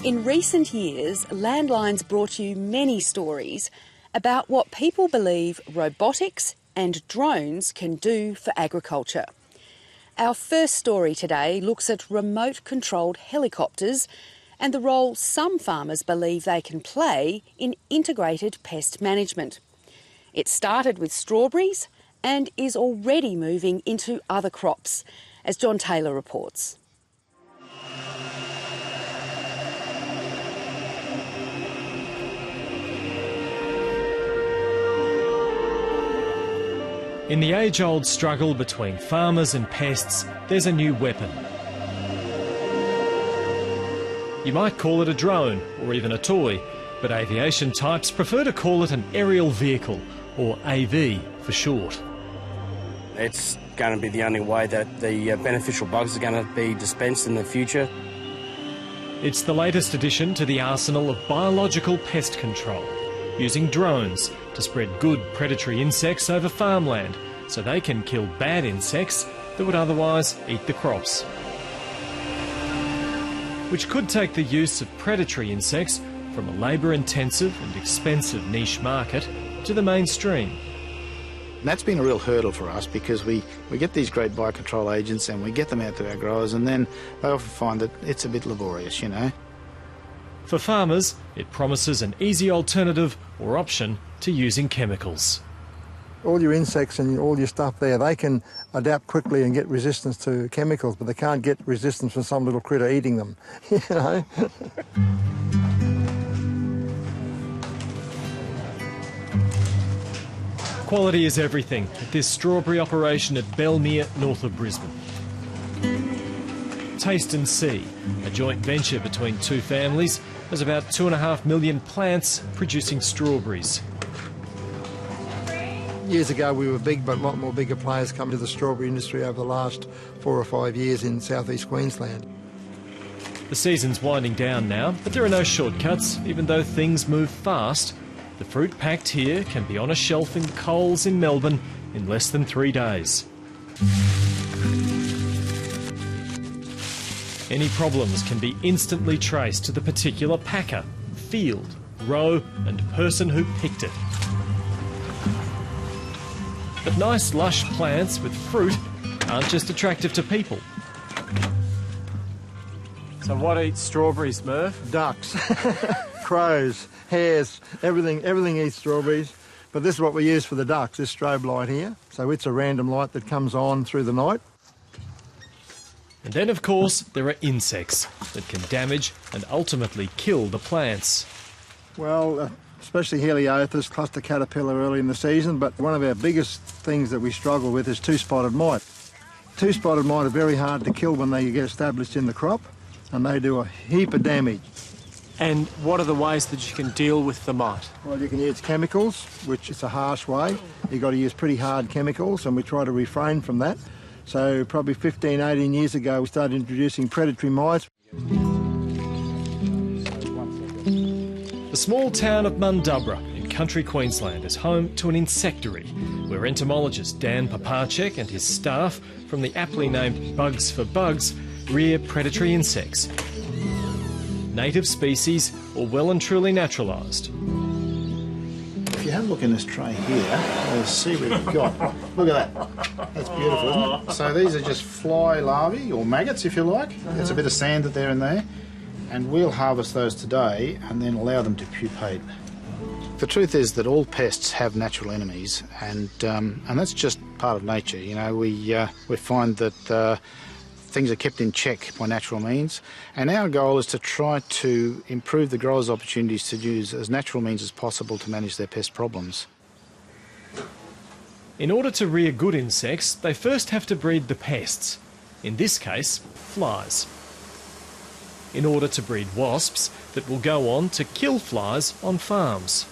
In recent years, Landline's brought you many stories about what people believe robotics and drones can do for agriculture. Our first story today looks at remote-controlled helicopters and the role some farmers believe they can play in integrated pest management. It started with strawberries and is already moving into other crops, as John Taylor reports. In the age-old struggle between farmers and pests, there's a new weapon. You might call it a drone or even a toy, but aviation types prefer to call it an aerial vehicle, or AV for short. It's going to be the only way that the beneficial bugs are going to be dispensed in the future. It's the latest addition to the arsenal of biological pest control, using drones to spread good predatory insects over farmland so they can kill bad insects that would otherwise eat the crops. Which could take the use of predatory insects from a labour-intensive and expensive niche market to the mainstream. And that's been a real hurdle for us because we get these great biocontrol agents and we get them out to our growers, and then they often find that it's a bit laborious, you know. For farmers, it promises an easy alternative or option to using chemicals. All your insects and all your stuff there, they can adapt quickly and get resistance to chemicals, but they can't get resistance from some little critter eating them, you know. Quality is everything at this strawberry operation at Belmere, north of Brisbane. Taste and See, a joint venture between two families, has about 2.5 million plants producing strawberries. Years ago we were big, but a lot more bigger players come to the strawberry industry over the last 4 or 5 years in southeast Queensland. The season's winding down now, but there are no shortcuts, even though things move fast. The fruit packed here can be on a shelf in Coles in Melbourne in less than 3 days. Any problems can be instantly traced to the particular packer, field, row and person who picked it. But nice lush plants with fruit aren't just attractive to people. So what eats strawberries, Murph? Ducks, crows, hares, everything eats strawberries. But this is what we use for the ducks, this strobe light here. So it's a random light that comes on through the night. And then, of course, there are insects that can damage and ultimately kill the plants. Well, especially Heliothis, cluster caterpillar early in the season, but one of our biggest things that we struggle with is two-spotted mite. Two-spotted mite are very hard to kill when they get established in the crop, and they do a heap of damage. And what are the ways that you can deal with the mite? Well, you can use chemicals, which is a harsh way. You've got to use pretty hard chemicals, and we try to refrain from that. So probably 15, 18 years ago, we started introducing predatory mites. The small town of Mundubbera in country Queensland is home to an insectary where entomologist Dan Papacek and his staff from the aptly named Bugs for Bugs rear predatory insects. Native species or well and truly naturalised. If you have a look in this tray here, you'll see what we've got. Look at that. That's beautiful, isn't it? So these are just fly larvae, or maggots if you like. There's a bit of sand there and there. And we'll harvest those today and then allow them to pupate. The truth is that all pests have natural enemies, and that's just part of nature. You know, we find that things are kept in check by natural means, and our goal is to try to improve the growers' opportunities to use as natural means as possible to manage their pest problems. In order to rear good insects, they first have to breed the pests, in this case, flies. In order to breed wasps that will go on to kill flies on farms.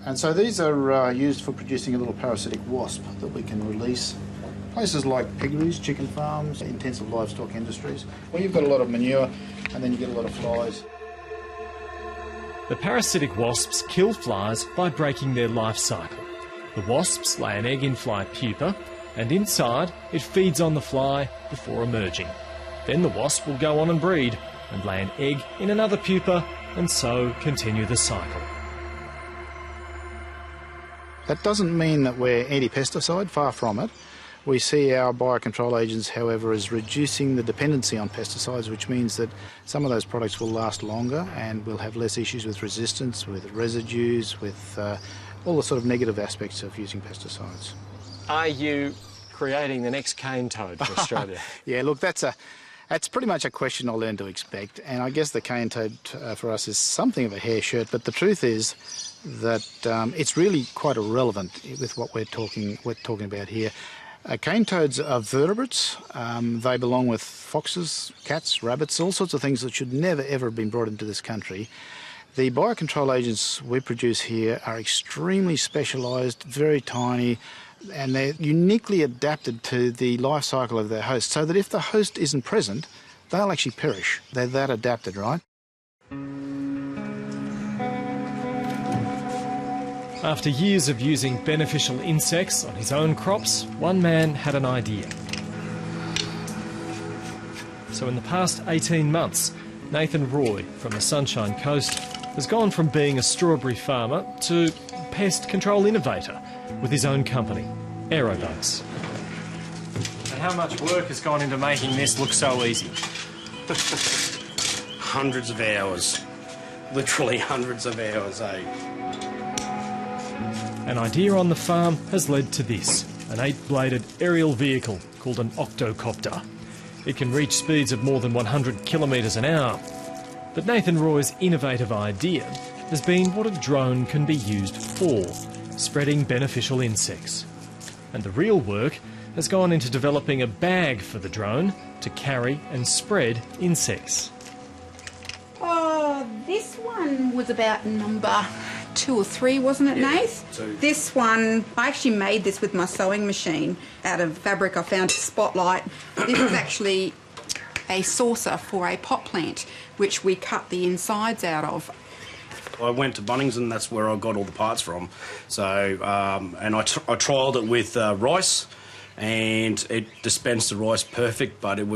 And so these are used for producing a little parasitic wasp that we can release. Places like piggeries, chicken farms, intensive livestock industries, where you've got a lot of manure and then you get a lot of flies. The parasitic wasps kill flies by breaking their life cycle. The wasps lay an egg in fly pupa, and inside it feeds on the fly before emerging. Then the wasp will go on and breed and lay an egg in another pupa, and so continue the cycle. That doesn't mean that we're anti-pesticide, far from it. We see our biocontrol agents, however, as reducing the dependency on pesticides, which means that some of those products will last longer and we'll have less issues with resistance, with residues, with all the sort of negative aspects of using pesticides. Are you creating the next cane toad for Australia? Yeah, look, that's pretty much a question I'll learn to expect, and I guess the cane toad for us is something of a hair shirt, but the truth is that it's really quite irrelevant with what we're talking about here. Cane toads are vertebrates. They belong with foxes, cats, rabbits, all sorts of things that should never ever have been brought into this country. The biocontrol agents we produce here are extremely specialised, very tiny, and they're uniquely adapted to the life cycle of their host, so that if the host isn't present, they'll actually perish. They're that adapted, right? After years of using beneficial insects on his own crops, one man had an idea. So in the past 18 months, Nathan Roy from the Sunshine Coast has gone from being a strawberry farmer to pest control innovator with his own company, Aerobugs. And how much work has gone into making this look so easy? Hundreds of hours. Literally hundreds of hours, eh? An idea on the farm has led to this, an 8-bladed aerial vehicle called an octocopter. It can reach speeds of more than 100 kilometres an hour. But Nathan Roy's innovative idea has been what a drone can be used for, spreading beneficial insects. And the real work has gone into developing a bag for the drone to carry and spread insects. Oh, this one was about number 2 or 3, wasn't it, Nath? 2. This one, I actually made this with my sewing machine out of fabric I found at Spotlight. This is actually a saucer for a pot plant, which we cut the insides out of. I went to Bunnings and that's where I got all the parts from. So, and I trialled it with rice, and it dispensed the rice perfect, but it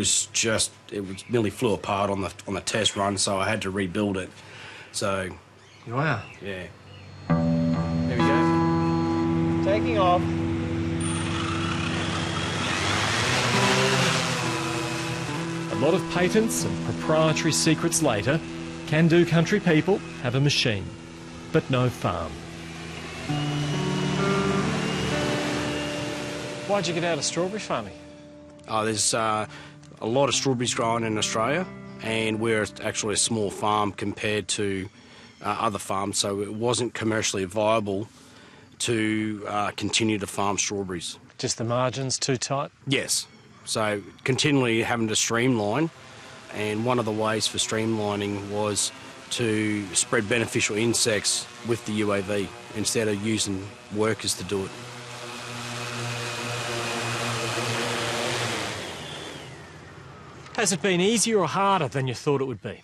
nearly flew apart on the test run, so I had to rebuild it. So, Wow. yeah. There we go. Taking off. A lot of patents and proprietary secrets later, can-do country people have a machine, but no farm. Why'd you get out of strawberry farming? There's a lot of strawberries grown in Australia, and we're actually a small farm compared to other farms, so it wasn't commercially viable to continue to farm strawberries. Just the margins too tight? Yes. So continually having to streamline, and one of the ways for streamlining was to spread beneficial insects with the UAV instead of using workers to do it. Has it been easier or harder than you thought it would be?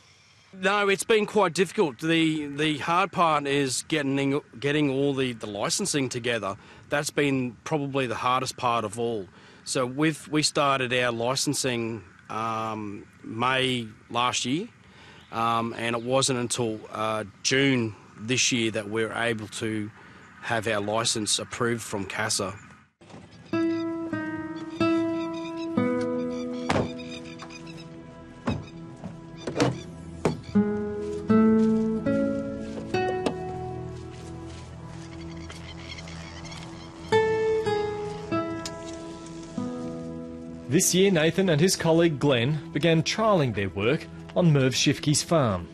No, it's been quite difficult. The hard part is getting all the licensing together. That's been probably the hardest part of all. So we started our licensing May last year, and it wasn't until June this year that we were able to have our licence approved from CASA. This year, Nathan and his colleague Glenn began trialling their work on Merv Shifke's farm.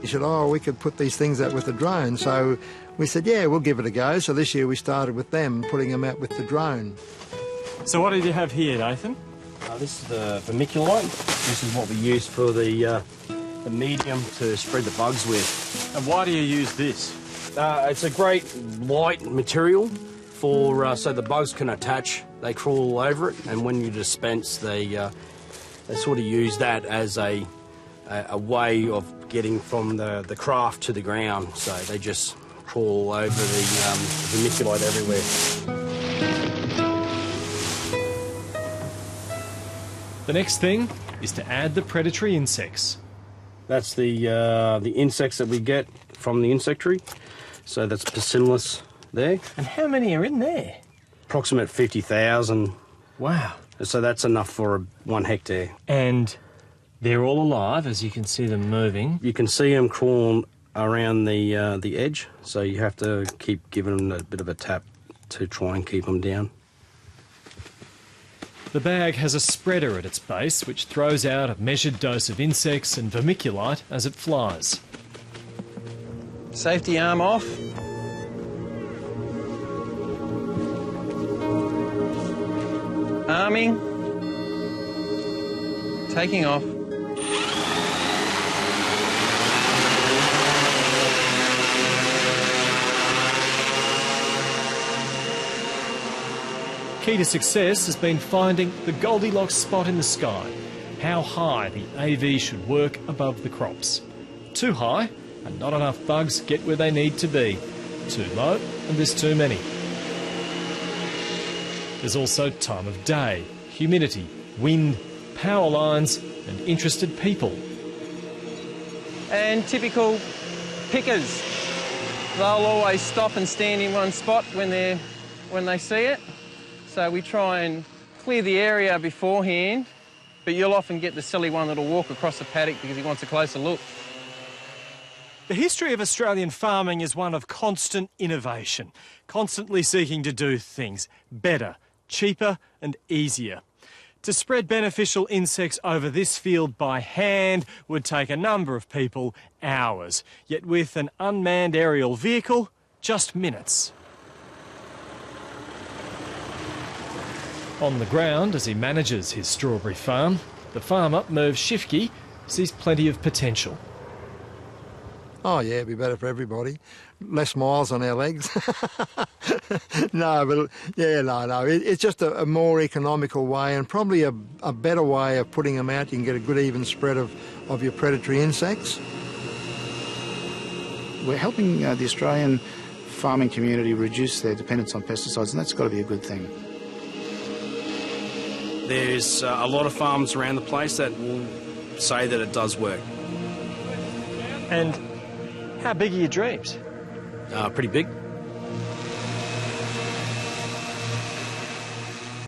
He said, oh, we could put these things out with the drone. So we said, yeah, we'll give it a go. So this year we started with them, putting them out with the drone. So what did you have here, Nathan? This is the vermiculite. This is what we use for the medium to spread the bugs with. And why do you use this? It's a great light material for so the bugs can attach. They crawl all over it, and when you dispense, they sort of use that as a way of getting from the craft to the ground. So they just crawl over the vermiculite everywhere. The next thing is to add the predatory insects. That's the insects that we get from the insectary. So that's Bacillus there. And how many are in there? Approximate 50,000. Wow. So that's enough for 1 hectare. And they're all alive, as you can see them moving. You can see them crawling around the edge, so you have to keep giving them a bit of a tap to try and keep them down. The bag has a spreader at its base, which throws out a measured dose of insects and vermiculite as it flies. Safety arm off. Arming. Taking off. Key to success has been finding the Goldilocks spot in the sky, how high the AV should work above the crops. Too high, and not enough bugs get where they need to be. Too low, and there's too many. There's also time of day, humidity, wind, power lines, and interested people. And typical pickers. They'll always stop and stand in one spot when they see it. So we try and clear the area beforehand, but you'll often get the silly one that'll walk across the paddock because he wants a closer look. The history of Australian farming is one of constant innovation, constantly seeking to do things better, cheaper and easier. To spread beneficial insects over this field by hand would take a number of people hours, yet with an unmanned aerial vehicle, just minutes. On the ground, as he manages his strawberry farm, the farmer, Merv Shifke, sees plenty of potential. Oh yeah, it'd be better for everybody. Less miles on our legs. No, but yeah, no. It's just a more economical way and probably a better way of putting them out. You can get a good even spread of your predatory insects. We're helping the Australian farming community reduce their dependence on pesticides, and that's got to be a good thing. There's a lot of farms around the place that will say that it does work. And how big are your dreams? Pretty big.